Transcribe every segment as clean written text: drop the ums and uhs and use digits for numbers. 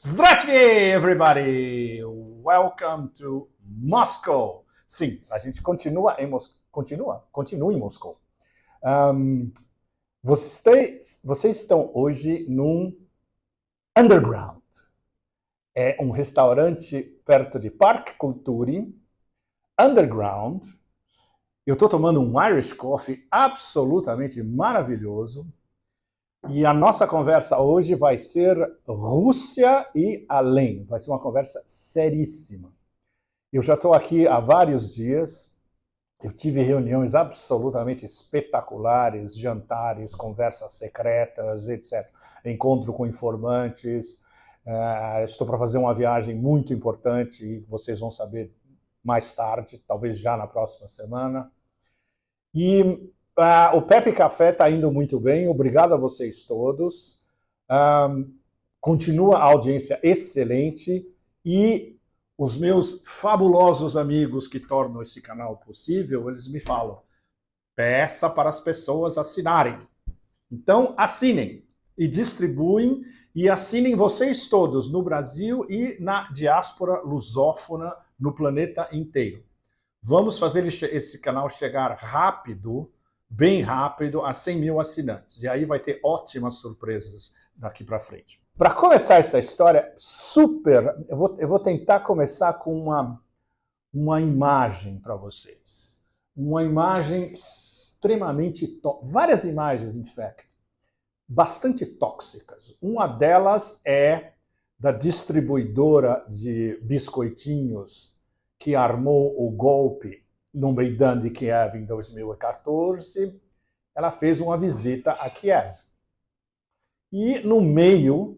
Здравствуйте, everybody! Welcome to Moscow. Sim, a gente continua em Moscou. Continua em Moscou. Vocês estão hoje num Underground. É um restaurante perto de Park Culture, Underground. Eu estou tomando um Irish Coffee absolutamente maravilhoso. E a nossa conversa hoje vai ser Rússia e além. Vai ser uma conversa seríssima. Eu já estou aqui há vários dias. Eu tive reuniões absolutamente espetaculares, jantares, conversas secretas, etc. Encontro com informantes. Estou para fazer uma viagem muito importante e vocês vão saber mais tarde, talvez já na próxima semana. E o Pepe Café está indo muito bem, obrigado a vocês todos. Continua a audiência excelente e os meus fabulosos amigos que tornam esse canal possível, eles me falam, peça para as pessoas assinarem. Então, assinem e distribuem e assinem vocês todos no Brasil e na diáspora lusófona no planeta inteiro. Vamos fazer esse canal chegar rápido, bem rápido, a 100 mil assinantes. E aí vai ter ótimas surpresas daqui para frente. Para começar essa história eu vou tentar começar com uma imagem para vocês. Uma imagem extremamente várias imagens, in fact, bastante tóxicas. Uma delas é da distribuidora de biscoitinhos que armou o golpe no Maidan de Kiev em 2014, ela fez uma visita a Kiev. E no meio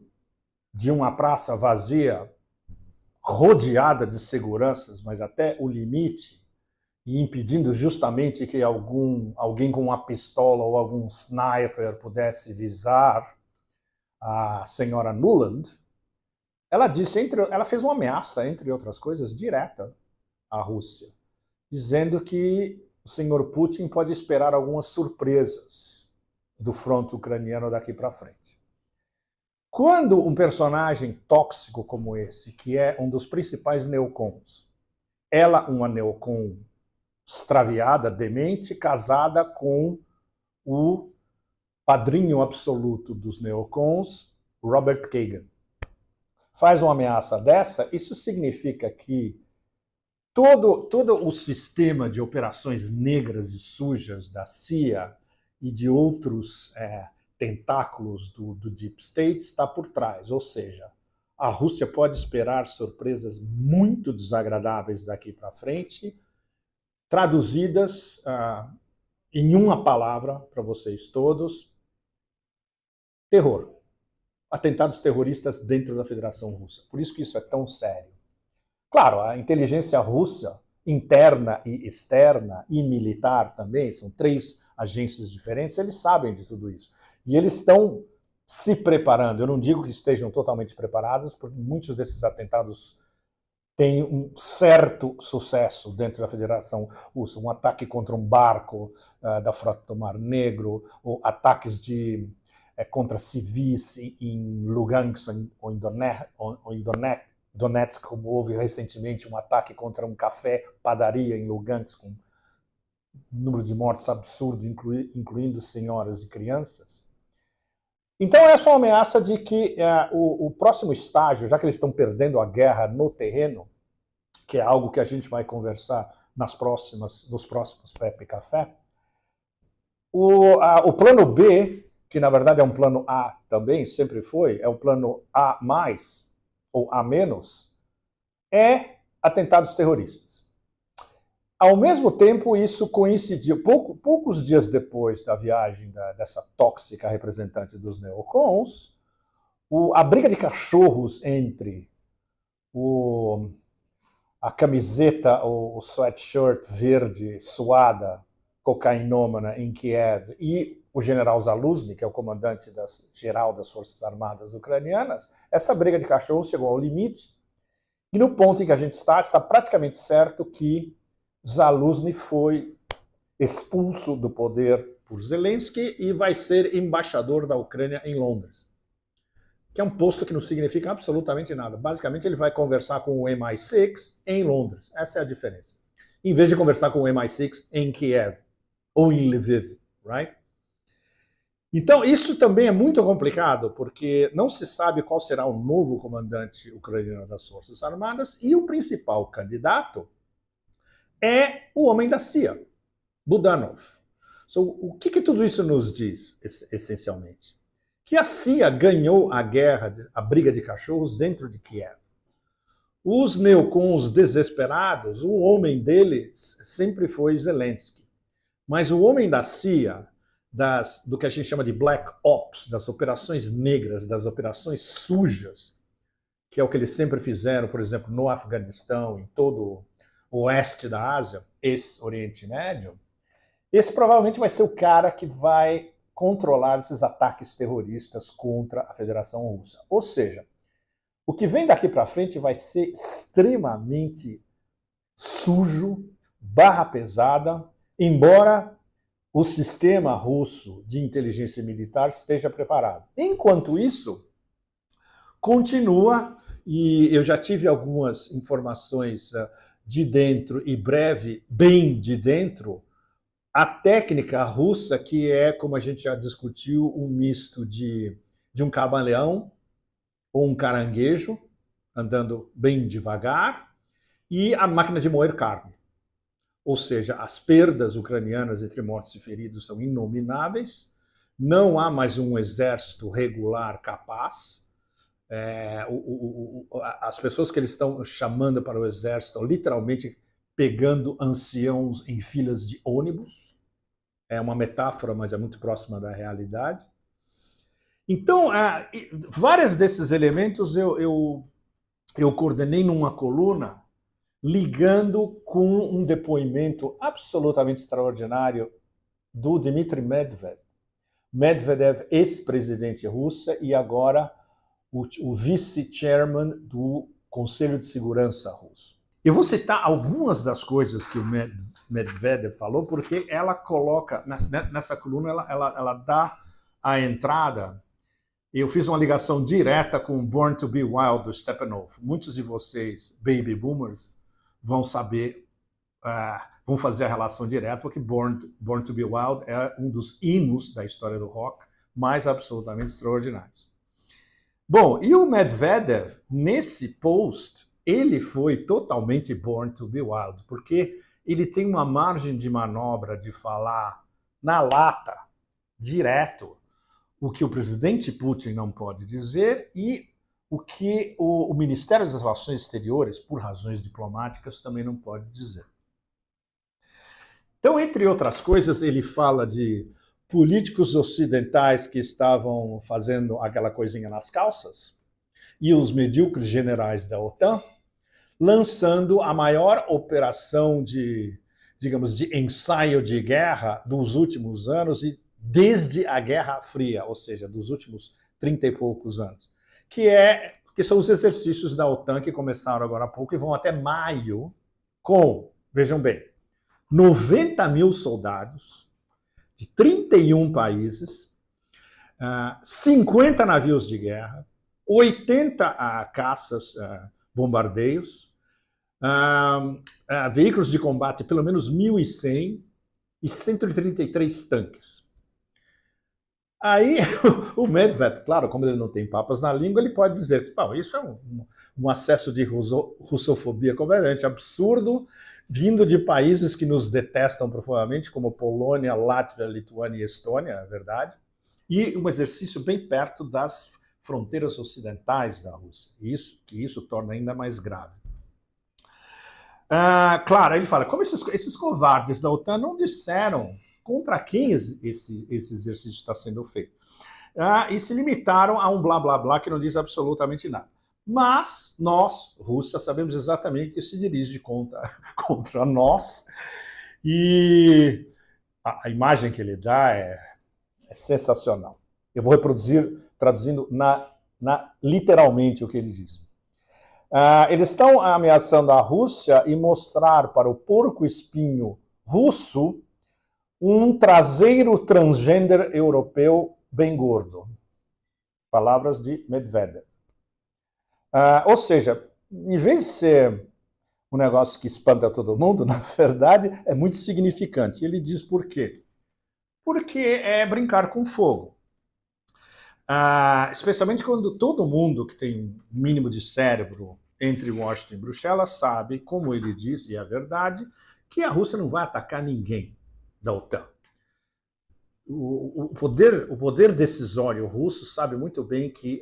de uma praça vazia, rodeada de seguranças, mas até o limite, e impedindo justamente que alguém com uma pistola ou algum sniper pudesse visar a senhora Nuland, ela fez uma ameaça, entre outras coisas, direta à Rússia, dizendo que o senhor Putin pode esperar algumas surpresas do fronte ucraniano daqui para frente. Quando um personagem tóxico como esse, que é um dos principais neocons, ela, uma neocon extraviada, demente, casada com o padrinho absoluto dos neocons, Robert Kagan, faz uma ameaça dessa, isso significa que todo o sistema de operações negras e sujas da CIA e de outros tentáculos do Deep State está por trás. Ou seja, a Rússia pode esperar surpresas muito desagradáveis daqui para frente, traduzidas em uma palavra para vocês todos: terror. Atentados terroristas dentro da Federação Russa. Por isso que isso é tão sério. Claro, a inteligência russa, interna e externa, e militar também, são 3 agências diferentes, eles sabem de tudo isso. E eles estão se preparando. Eu não digo que estejam totalmente preparados, porque muitos desses atentados têm um certo sucesso dentro da Federação Russa. Um ataque contra um barco da Frota do Mar Negro, ou ataques contra civis em Lugansk ou em Donetsk, como houve recentemente um ataque contra um café padaria em Lugansk, com um número de mortos absurdo, incluindo senhoras e crianças. Então essa é uma ameaça de que o próximo estágio, já que eles estão perdendo a guerra no terreno, que é algo que a gente vai conversar nos próximos Pepe Café, o plano B, que na verdade é um plano A também, sempre foi, é o plano A+, ou A-, é atentados terroristas. Ao mesmo tempo, isso coincidiu, poucos dias depois da viagem dessa tóxica representante dos neocons, a briga de cachorros entre a camiseta, o sweatshirt verde suada, cocainômana em Kiev, e o general Zaluzny, que é o comandante geral das Forças Armadas Ucranianas, essa briga de cachorros chegou ao limite, e no ponto em que a gente está praticamente certo que Zaluzny foi expulso do poder por Zelensky e vai ser embaixador da Ucrânia em Londres. que é um posto que não significa absolutamente nada. Basicamente, ele vai conversar com o MI6 em Londres. Essa é a diferença. Em vez de conversar com o MI6 em Kiev ou em Lviv, right? Então, isso também é muito complicado, porque não se sabe qual será o novo comandante ucraniano das Forças Armadas e o principal candidato é o homem da CIA, Budanov. So, o que tudo isso nos diz, essencialmente? Que a CIA ganhou a guerra, a briga de cachorros dentro de Kiev. Os neocons desesperados, o homem deles sempre foi Zelensky. Mas o homem da CIA, do que a gente chama de Black Ops, das operações negras, das operações sujas, que é o que eles sempre fizeram, por exemplo, no Afeganistão, em todo o oeste da Ásia, ex-Oriente Médio, esse provavelmente vai ser o cara que vai controlar esses ataques terroristas contra a Federação Russa. Ou seja, o que vem daqui para frente vai ser extremamente sujo, barra pesada, embora o sistema russo de inteligência militar esteja preparado. Enquanto isso, continua, e eu já tive algumas informações de dentro e breve, bem de dentro, a técnica russa, que é, como a gente já discutiu, um misto de um camaleão ou um caranguejo, andando bem devagar, e a máquina de moer carne. Ou seja, as perdas ucranianas entre mortos e feridos são inomináveis, não há mais um exército regular capaz. As pessoas que eles estão chamando para o exército estão literalmente pegando anciãos em filas de ônibus. É uma metáfora, mas é muito próxima da realidade. Então, vários desses elementos eu coordenei numa coluna ligando com um depoimento absolutamente extraordinário do Dmitry Medvedev. Medvedev, ex-presidente russo e agora o vice-chairman do Conselho de Segurança russo. Eu vou citar algumas das coisas que o Medvedev falou, porque ela coloca, nessa coluna, ela dá a entrada. Eu fiz uma ligação direta com Born to Be Wild, do Steppenwolf. Muitos de vocês, baby boomers, vão saber, vão fazer a relação direta, porque Born to Be Wild é um dos hinos da história do rock mais absolutamente extraordinários. Bom, e o Medvedev, nesse post, ele foi totalmente Born to Be Wild, porque ele tem uma margem de manobra de falar na lata, direto, o que o presidente Putin não pode dizer e o que o Ministério das Relações Exteriores, por razões diplomáticas, também não pode dizer. Então, entre outras coisas, ele fala de políticos ocidentais que estavam fazendo aquela coisinha nas calças e os medíocres generais da OTAN lançando a maior operação de, digamos, de ensaio de guerra dos últimos anos e desde a Guerra Fria, ou seja, dos últimos 30 e poucos anos, que são os exercícios da OTAN que começaram agora há pouco e vão até maio com, vejam bem, 90 mil soldados de 31 países, 50 navios de guerra, 80 caças, bombardeios, veículos de combate, pelo menos 1.100 e 133 tanques. Aí o Medvedev, claro, como ele não tem papas na língua, ele pode dizer que isso é um acesso de russofobia completamente absurdo, vindo de países que nos detestam profundamente, como Polônia, Látvia, Lituânia e Estônia, é verdade, e um exercício bem perto das fronteiras ocidentais da Rússia. Isso torna ainda mais grave. Claro, ele fala, como esses covardes da OTAN não disseram contra quem esse exercício está sendo feito. E se limitaram a um blá blá blá que não diz absolutamente nada. Mas nós, Rússia, sabemos exatamente que se dirige contra nós. E a imagem que ele dá é sensacional. Eu vou reproduzir, traduzindo literalmente o que ele diz. Eles estão ameaçando a Rússia e mostrar para o porco-espinho russo um traseiro transgênero europeu bem gordo. Palavras de Medvedev. Ou seja, em vez de ser um negócio que espanta todo mundo, na verdade, é muito significante. Ele diz por quê? Porque é brincar com fogo. Especialmente quando todo mundo que tem um mínimo de cérebro entre Washington e Bruxelas sabe, como ele diz, e é verdade, que a Rússia não vai atacar ninguém da OTAN. O poder decisório russo sabe muito bem que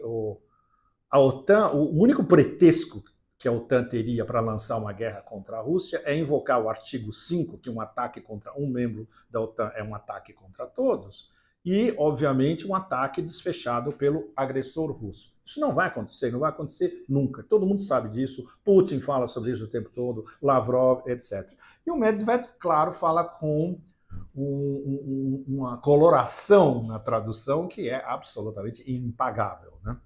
a OTAN, o único pretexto que a OTAN teria para lançar uma guerra contra a Rússia é invocar o artigo 5, que um ataque contra um membro da OTAN é um ataque contra todos, e, obviamente, um ataque desfechado pelo agressor russo. Isso não vai acontecer, não vai acontecer nunca. Todo mundo sabe disso, Putin fala sobre isso o tempo todo, Lavrov, etc. E o Medvedev, claro, fala com uma coloração na tradução que é absolutamente impagável, né?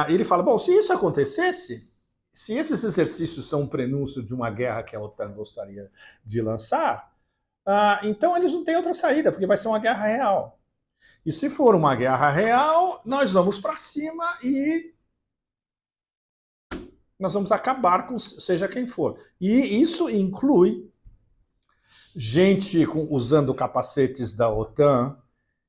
Ele fala, bom, se isso acontecesse, se esses exercícios são um prenúncio de uma guerra que a OTAN gostaria de lançar, então eles não têm outra saída, porque vai ser uma guerra real. E se for uma guerra real, nós vamos para cima e nós vamos acabar com seja quem for. E isso inclui gente usando capacetes da OTAN,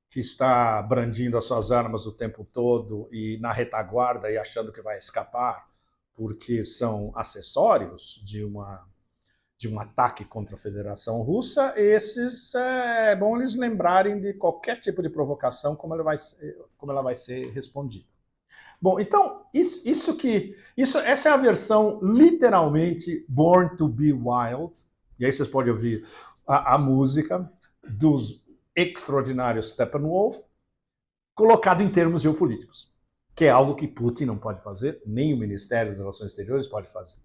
que está brandindo as suas armas o tempo todo e na retaguarda e achando que vai escapar, porque são acessórios de um ataque contra a Federação Russa. Esses é bom eles lembrarem de qualquer tipo de provocação, como ela vai ser respondida. Bom, então, essa é a versão literalmente Born to be Wild, e aí vocês podem ouvir a música dos extraordinários Steppenwolf, colocado em termos geopolíticos, que é algo que Putin não pode fazer, nem o Ministério das Relações Exteriores pode fazer.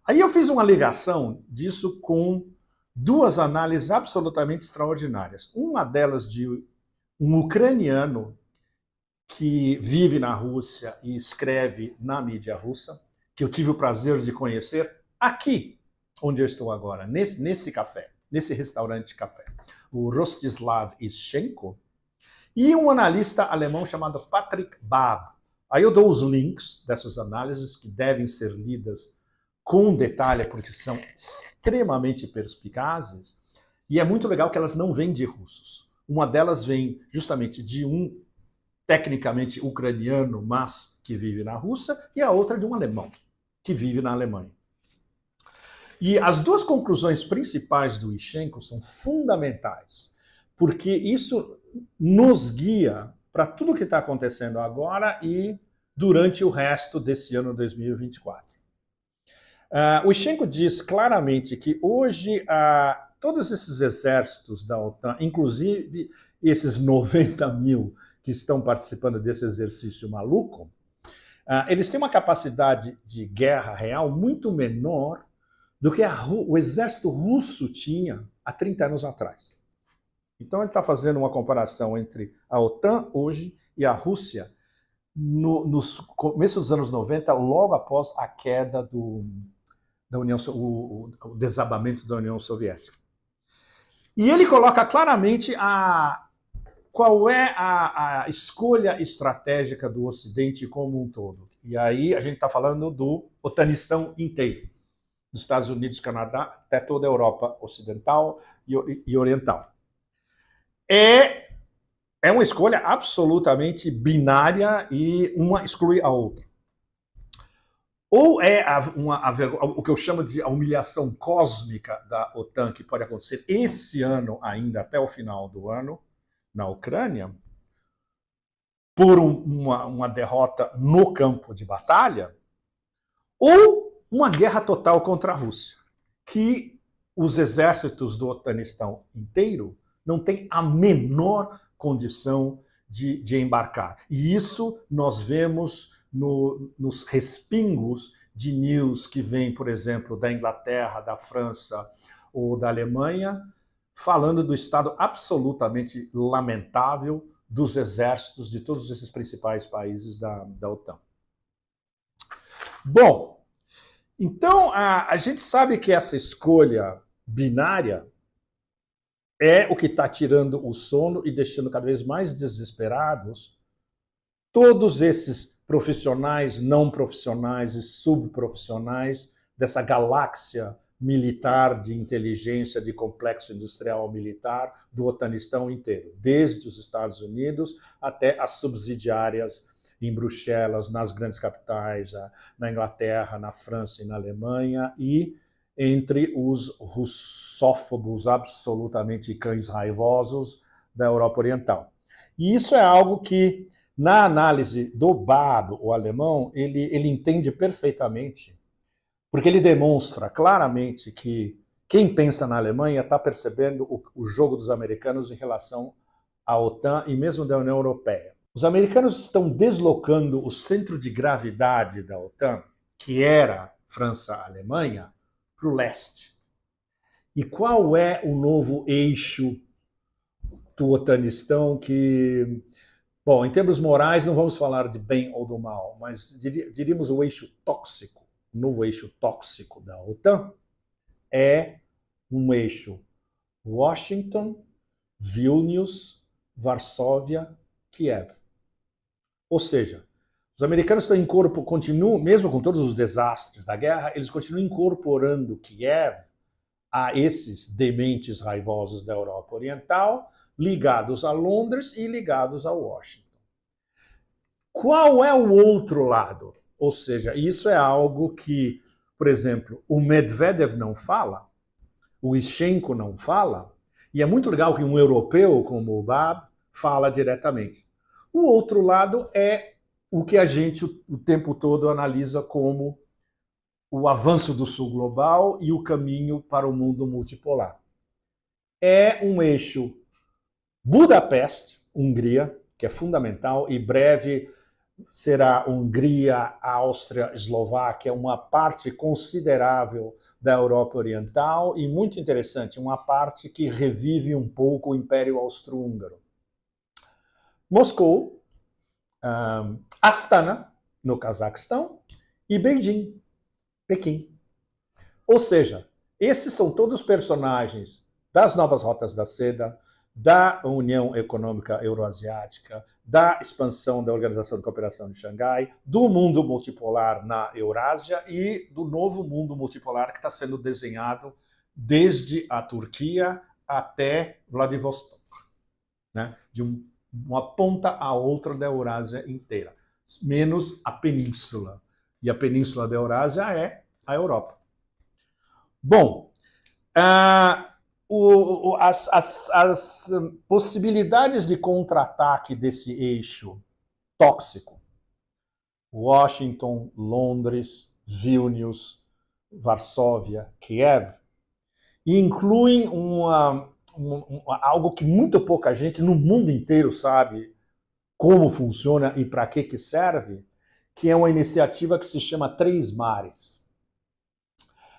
Aí eu fiz uma ligação disso com duas análises absolutamente extraordinárias. Uma delas de um ucraniano que vive na Rússia e escreve na mídia russa, que eu tive o prazer de conhecer aqui, onde eu estou agora, nesse café, nesse restaurante café, o Rostislav Ischenko, e um analista alemão chamado Patrick Baab. Aí eu dou os links dessas análises que devem ser lidas com detalhe, porque são extremamente perspicazes, e é muito legal que elas não vêm de russos. Uma delas vem justamente de um tecnicamente ucraniano, mas que vive na Rússia, e a outra de um alemão, que vive na Alemanha. E as duas conclusões principais do Ischenko são fundamentais, porque isso nos guia para tudo o que está acontecendo agora e durante o resto desse ano 2024. O Ischenko diz claramente que hoje todos esses exércitos da OTAN, inclusive esses 90 mil que estão participando desse exercício maluco, eles têm uma capacidade de guerra real muito menor do que o exército russo tinha há 30 anos atrás. Então ele está fazendo uma comparação entre a OTAN hoje e a Rússia no começo dos anos 90, logo após a queda da União, o desabamento da União Soviética. E ele coloca claramente qual é a escolha estratégica do Ocidente como um todo. E aí a gente está falando do otanistão inteiro, dos Estados Unidos, Canadá, até toda a Europa ocidental e oriental. É uma escolha absolutamente binária e uma exclui a outra. Ou é o que eu chamo de a humilhação cósmica da OTAN, que pode acontecer esse ano ainda, até o final do ano, na Ucrânia, por uma derrota no campo de batalha, ou uma guerra total contra a Rússia, que os exércitos do otanistão inteiro não têm a menor condição de embarcar. E isso nós vemos nos respingos de news que vem, por exemplo, da Inglaterra, da França ou da Alemanha, falando do estado absolutamente lamentável dos exércitos de todos esses principais países da OTAN. Bom, então a gente sabe que essa escolha binária é o que está tirando o sono e deixando cada vez mais desesperados todos esses profissionais, não profissionais e subprofissionais dessa galáxia militar de inteligência de complexo industrial militar do Otanistão inteiro, desde os Estados Unidos até as subsidiárias em Bruxelas, nas grandes capitais, na Inglaterra, na França e na Alemanha, e entre os russófobos absolutamente cães raivosos da Europa Oriental. E isso é algo que, na análise do Bab, o alemão, ele entende perfeitamente, porque ele demonstra claramente que quem pensa na Alemanha está percebendo o jogo dos americanos em relação à OTAN e mesmo da União Europeia. Os americanos estão deslocando o centro de gravidade da OTAN, que era França-Alemanha, para o leste. E qual é o novo eixo do Otanistão que... Bom, em termos morais, não vamos falar de bem ou do mal, mas diríamos o eixo tóxico, o novo eixo tóxico da OTAN é um eixo Washington, Vilnius, Varsóvia, Kiev. Ou seja, os americanos continuam, mesmo com todos os desastres da guerra, eles continuam incorporando Kiev a esses dementes raivosos da Europa Oriental, ligados a Londres e ligados a Washington. Qual é o outro lado? Ou seja, isso é algo que, por exemplo, o Medvedev não fala, o Ischenko não fala, e é muito legal que um europeu como o Bab fala diretamente. O outro lado é o que a gente o tempo todo analisa como o avanço do Sul global e o caminho para o mundo multipolar. É um eixo Budapeste, Hungria, que é fundamental, e breve será Hungria, Áustria, Eslováquia, uma parte considerável da Europa Oriental e muito interessante, uma parte que revive um pouco o Império Austro-Húngaro. Moscou, Astana, no Cazaquistão, e Beijing, Pequim. Ou seja, esses são todos personagens das novas rotas da seda, da União Econômica Euroasiática, da expansão da Organização de Cooperação de Xangai, do mundo multipolar na Eurásia e do novo mundo multipolar que está sendo desenhado desde a Turquia até Vladivostok, né? De uma ponta a outra da Eurásia inteira, menos a península. E a península da Eurásia é a Europa. Bom, as possibilidades de contra-ataque desse eixo tóxico, Washington, Londres, Vilnius, Varsóvia, Kiev, incluem algo que muito pouca gente no mundo inteiro sabe como funciona e para que serve, que é uma iniciativa que se chama Três Mares.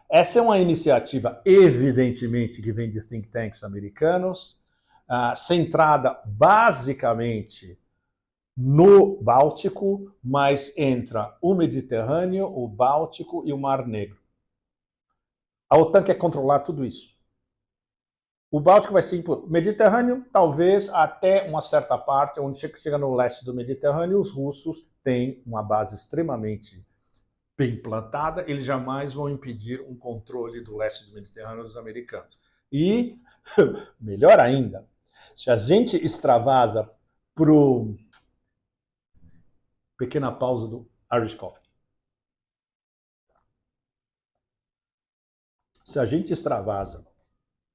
Essa é uma iniciativa, evidentemente, que vem de think tanks americanos, centrada basicamente no Báltico, mas entra o Mediterrâneo, o Báltico e o Mar Negro. A OTAN quer controlar tudo isso. O Báltico vai ser o Mediterrâneo, talvez até uma certa parte, onde chega no leste do Mediterrâneo, os russos têm uma base extremamente bem plantada, eles jamais vão impedir um controle do leste do Mediterrâneo dos americanos. E, melhor ainda, se a gente extravasa para o... Pequena pausa do Irish Coffee. Se a gente extravasa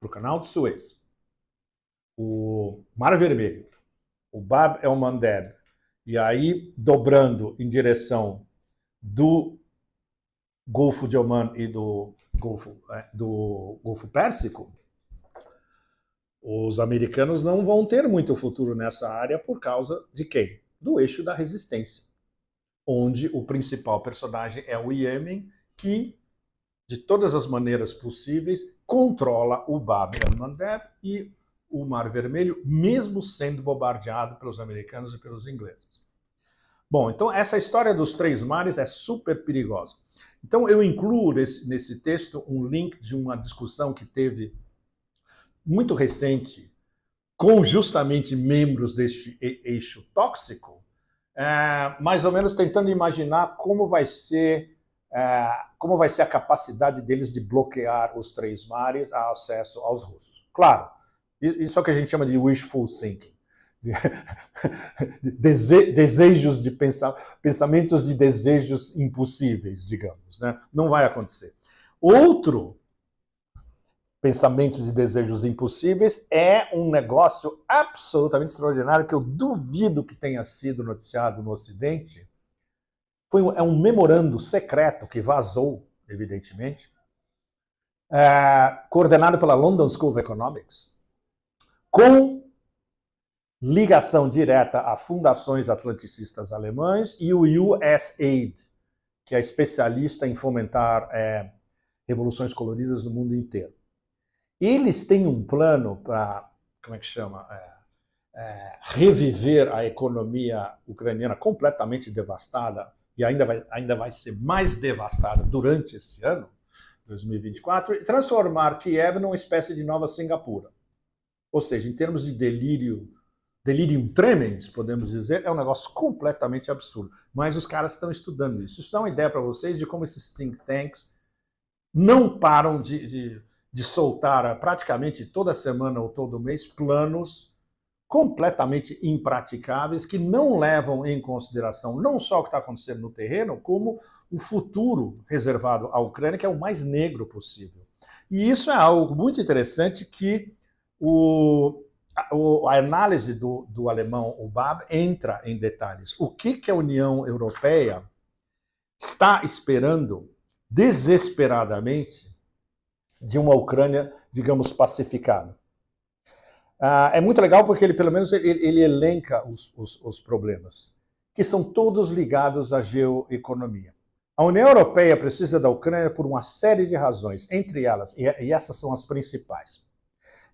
para o Canal de Suez, o Mar Vermelho, o Bab el-Mandeb, e aí dobrando em direção do Golfo de Oman e do Golfo Pérsico, os americanos não vão ter muito futuro nessa área por causa de quem? Do eixo da resistência, onde o principal personagem é o Iêmen, que, de todas as maneiras possíveis, controla o Bab el-Mandeb e o Mar Vermelho, mesmo sendo bombardeado pelos americanos e pelos ingleses. Bom, então essa história dos três mares é super perigosa. Então eu incluo nesse texto um link de uma discussão que teve muito recente com justamente membros deste eixo tóxico, mais ou menos tentando imaginar como vai ser a capacidade deles de bloquear os três mares a acesso aos russos. Claro, isso é o que a gente chama de wishful thinking. Desejos de pensamentos de desejos impossíveis, digamos, né? Não vai acontecer. Outro pensamento de desejos impossíveis é um negócio absolutamente extraordinário que eu duvido que tenha sido noticiado no Ocidente. É um memorando secreto que vazou, evidentemente, coordenado pela London School of Economics, com ligação direta a fundações atlanticistas alemães e o USAID, que é especialista em fomentar revoluções coloridas no mundo inteiro. Eles têm um plano para, reviver a economia ucraniana completamente devastada, e ainda vai ser mais devastada durante esse ano, 2024, e transformar Kiev numa espécie de nova Singapura. Ou seja, em termos de delirium tremens, podemos dizer, é um negócio completamente absurdo. Mas os caras estão estudando isso. Isso dá uma ideia para vocês de como esses think tanks não param de soltar praticamente toda semana ou todo mês planos completamente impraticáveis que não levam em consideração não só o que está acontecendo no terreno, como o futuro reservado à Ucrânia, que é o mais negro possível. E isso é algo muito interessante que a análise do alemão Ubab entra em detalhes. O que a União Europeia está esperando desesperadamente de uma Ucrânia, digamos, pacificada? É muito legal porque ele, pelo menos, ele elenca os problemas, que são todos ligados à geoeconomia. A União Europeia precisa da Ucrânia por uma série de razões, entre elas, e essas são as principais.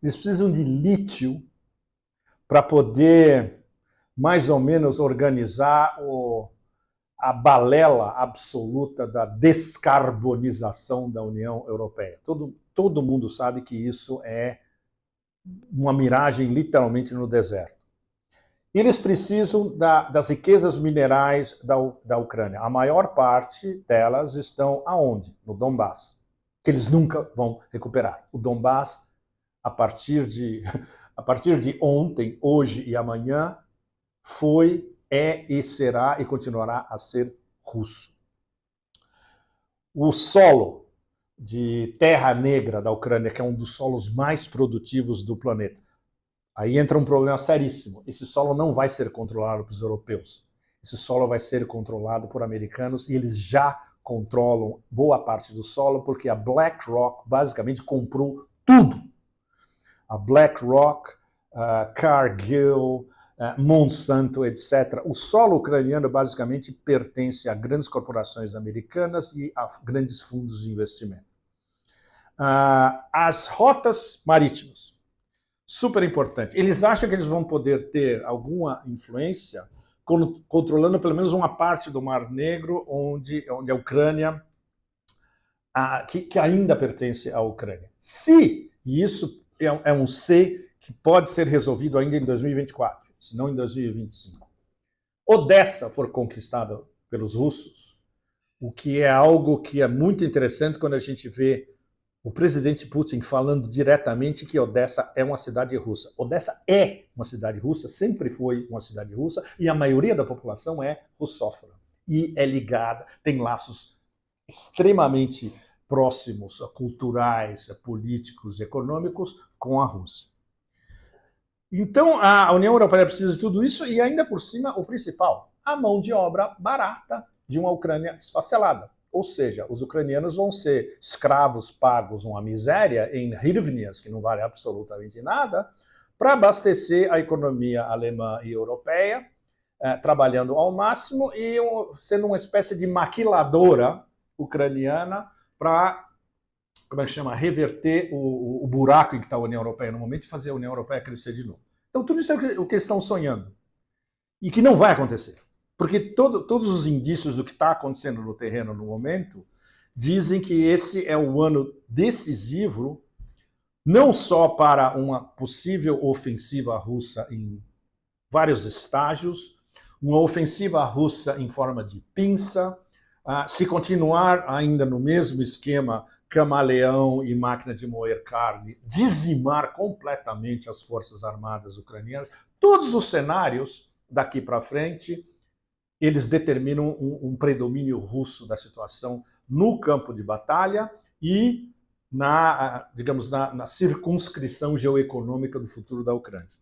Eles precisam de lítio para poder, mais ou menos, organizar a balela absoluta da descarbonização da União Europeia. Todo mundo sabe que isso é uma miragem literalmente no deserto. Eles precisam das riquezas minerais da Ucrânia. A maior parte delas estão aonde? No Donbass, que eles nunca vão recuperar. O Donbass, a partir de ontem, hoje e amanhã, foi, e será e continuará a ser russo. O solo de terra negra da Ucrânia, que é um dos solos mais produtivos do planeta. Aí entra um problema seríssimo. Esse solo não vai ser controlado pelos europeus. Esse solo vai ser controlado por americanos e eles já controlam boa parte do solo porque a BlackRock basicamente comprou tudo. A BlackRock, Cargill, Monsanto, etc. O solo ucraniano basicamente pertence a grandes corporações americanas e a grandes fundos de investimento. As rotas marítimas, super importante. Eles acham que eles vão poder ter alguma influência controlando pelo menos uma parte do Mar Negro, onde a Ucrânia, que ainda pertence à Ucrânia. Se, e isso é um se que pode ser resolvido ainda em 2024, se não em 2025, Odessa for conquistada pelos russos, o que é algo que é muito interessante quando a gente vê o presidente Putin falando diretamente que Odessa é uma cidade russa. Odessa é uma cidade russa, sempre foi uma cidade russa, e a maioria da população é russófona. E é ligada, tem laços extremamente próximos, culturais, políticos, econômicos, com a Rússia. Então, a União Europeia precisa de tudo isso, e ainda por cima, o principal, a mão de obra barata de uma Ucrânia esfacelada. Ou seja, os ucranianos vão ser escravos pagos uma miséria em hryvnias, que não vale absolutamente nada, para abastecer a economia alemã e europeia, trabalhando ao máximo e sendo uma espécie de maquiladora ucraniana para, reverter o buraco em que está a União Europeia no momento e fazer a União Europeia crescer de novo. Então, tudo isso é o que eles estão sonhando e que não vai acontecer. Porque todos os indícios do que está acontecendo no terreno no momento dizem que esse é o ano decisivo, não só para uma possível ofensiva russa em vários estágios, uma ofensiva russa em forma de pinça, se continuar ainda no mesmo esquema camaleão e máquina de moer carne, dizimar completamente as forças armadas ucranianas. Todos os cenários daqui para frente, eles determinam um predomínio russo da situação no campo de batalha e digamos, na circunscrição geoeconômica do futuro da Ucrânia.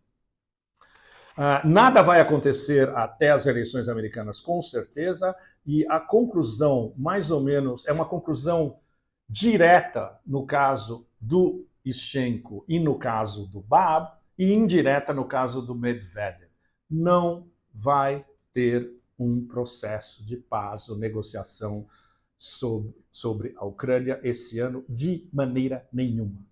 Nada vai acontecer até as eleições americanas, com certeza, e a conclusão, mais ou menos, é uma conclusão direta no caso do Ischenko e no caso do Bab, e indireta no caso do Medvedev. Não vai ter um processo de paz ou negociação sobre a Ucrânia esse ano de maneira nenhuma.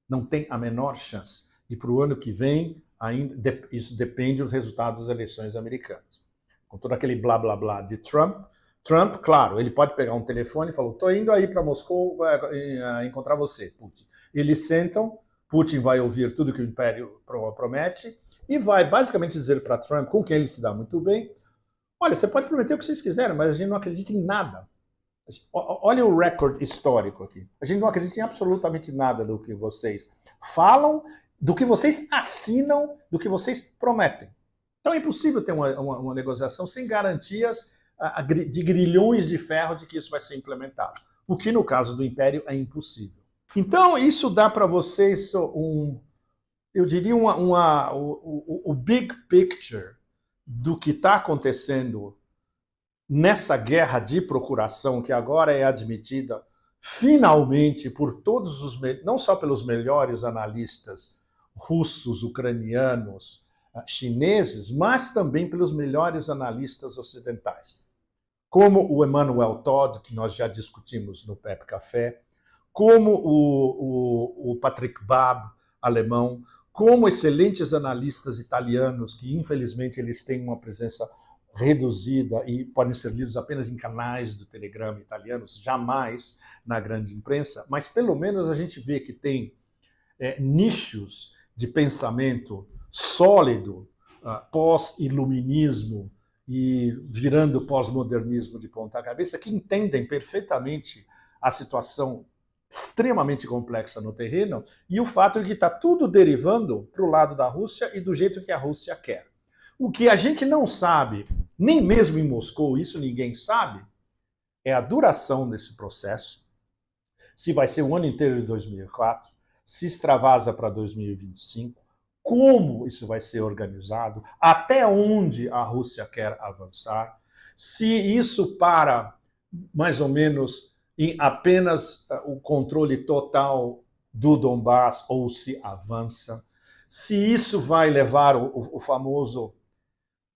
Não tem a menor chance. E para o ano que vem, ainda isso depende dos resultados das eleições americanas. Com todo aquele blá blá blá de Trump, claro, ele pode pegar um telefone e falar: estou indo aí para Moscou encontrar você, Putin. Eles sentam, Putin vai ouvir tudo que o Império promete e vai basicamente dizer para Trump, com quem ele se dá muito bem: olha, você pode prometer o que vocês quiserem, mas a gente não acredita em nada. Olha o recorde histórico aqui. A gente não acredita em absolutamente nada do que vocês falam, do que vocês assinam, do que vocês prometem. Então é impossível ter uma negociação sem garantias de grilhões de ferro de que isso vai ser implementado. O que no caso do Império é impossível. Então isso dá para vocês eu diria o big picture do que está acontecendo nessa guerra de procuração que agora é admitida finalmente por todos não só pelos melhores analistas russos, ucranianos, chineses, mas também pelos melhores analistas ocidentais, como o Emmanuel Todd, que nós já discutimos no Pepe Café, como o Patrick Bab, alemão, como excelentes analistas italianos, que infelizmente eles têm uma presença reduzida e podem ser lidos apenas em canais do Telegram italianos, jamais na grande imprensa, mas pelo menos a gente vê que tem nichos de pensamento sólido, pós-iluminismo e virando pós-modernismo de ponta cabeça, que entendem perfeitamente a situação extremamente complexa no terreno e o fato de que está tudo derivando para o lado da Rússia e do jeito que a Rússia quer. O que a gente não sabe, nem mesmo em Moscou, isso ninguém sabe, é a duração desse processo, se vai ser o ano inteiro de 2004, se extravasa para 2025, como isso vai ser organizado, até onde a Rússia quer avançar, se isso para mais ou menos em apenas o controle total do Donbass ou se avança, se isso vai levar o famoso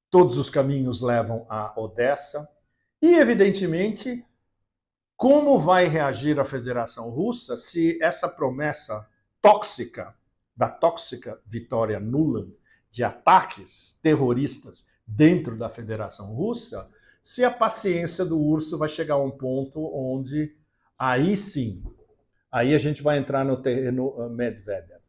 todos os caminhos levam a Odessa, e evidentemente como vai reagir a Federação Russa se essa promessa tóxica, da tóxica Vitória Nuland, de ataques terroristas dentro da Federação Russa, se a paciência do urso vai chegar a um ponto onde, aí sim, aí a gente vai entrar no terreno Medvedev.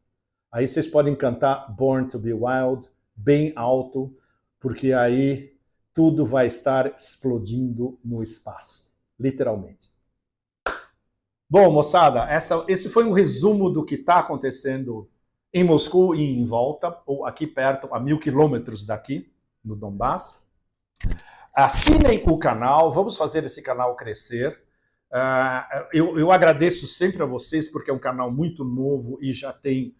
Aí vocês podem cantar Born to be Wild, bem alto, porque aí tudo vai estar explodindo no espaço, literalmente. Bom, moçada, esse foi um resumo do que está acontecendo em Moscou e em volta, ou aqui perto, a 1000 quilômetros daqui, no Donbass. Assinem o canal, vamos fazer esse canal crescer. Eu agradeço sempre a vocês, porque é um canal muito novo e já tem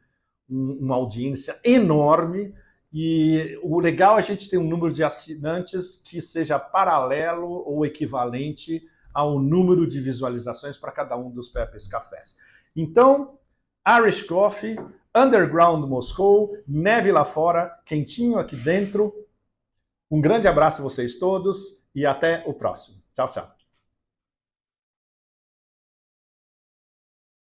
uma audiência enorme. E o legal é a gente ter um número de assinantes que seja paralelo ou equivalente ao número de visualizações para cada um dos Pepes Cafés. Então, Irish Coffee, Underground Moscou, neve lá fora, quentinho aqui dentro. Um grande abraço a vocês todos e até o próximo. Tchau, tchau.